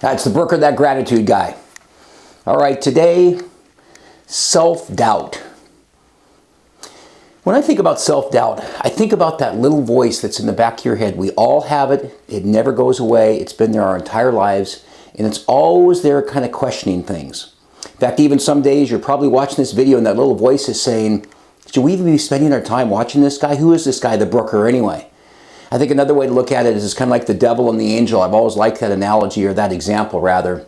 That's the Brooke or that gratitude guy. All right, today, self-doubt. When I think about self-doubt, I think about that little voice that's in the back of your head. We all have it. It never goes away. It's been there our entire lives, and it's always there kind of questioning things. In fact, even some days you're probably watching this video and that little voice is saying, should we even be spending our time watching this guy? Who is this guy, the Brooker, anyway? I think another way to look at it is it's kind of like the devil and the angel. I've always liked that analogy, or that example rather.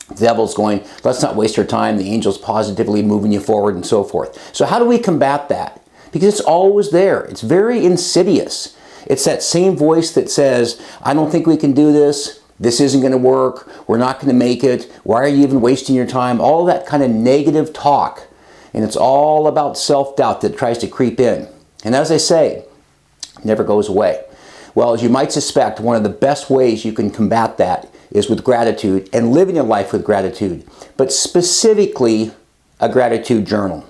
The devil's going, let's not waste our time. The angel's positively moving you forward and so forth. So how do we combat that? Because it's always there. It's very insidious. It's that same voice that says, I don't think we can do this. This isn't going to work. We're not going to make it. Why are you even wasting your time? All that kind of negative talk. And it's all about self-doubt that tries to creep in. And as I say, it never goes away. Well, as you might suspect, one of the best ways you can combat that is with gratitude and living your life with gratitude, but specifically a gratitude journal.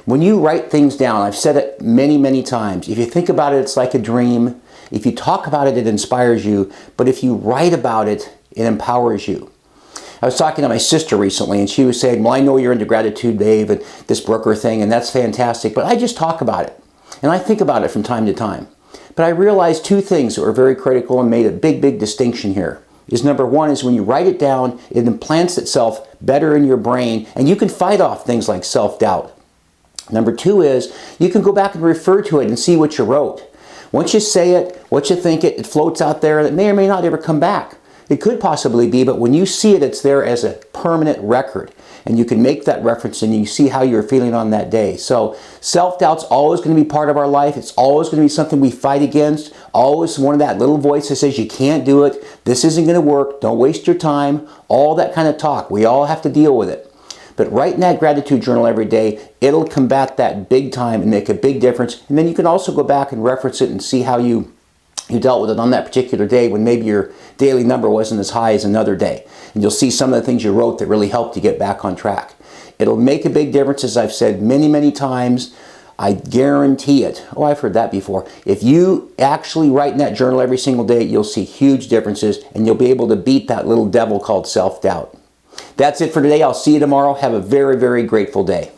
When you write things down, I've said it many, many times, if you think about it, it's like a dream. If you talk about it, it inspires you. But if you write about it, it empowers you. I was talking to my sister recently, and she was saying, well, I know you're into gratitude, Dave, and this Brooker thing, and that's fantastic, but I just talk about it. And I think about it from time to time. But I realized two things that were very critical and made a big, big distinction here. Is number one is when you write it down, it implants itself better in your brain, and you can fight off things like self-doubt. Number two is you can go back and refer to it and see what you wrote. Once you say it, what you think it floats out there, and it may or may not ever come back. It could possibly be, but when you see it, it's there as a permanent record. And you can make that reference and you see how you're feeling on that day. So self-doubt's always going to be part of our life. It's always going to be something we fight against. Always one of that little voice that says you can't do it. This isn't going to work. Don't waste your time. All that kind of talk. We all have to deal with it. But writing that gratitude journal every day, it'll combat that big time and make a big difference. And then you can also go back and reference it and see how you dealt with it on that particular day when maybe your daily number wasn't as high as another day. And you'll see some of the things you wrote that really helped you get back on track. It'll make a big difference, as I've said many, many times. I guarantee it. Oh, I've heard that before. If you actually write in that journal every single day, you'll see huge differences and you'll be able to beat that little devil called self-doubt. That's it for today. I'll see you tomorrow. Have a very, very grateful day.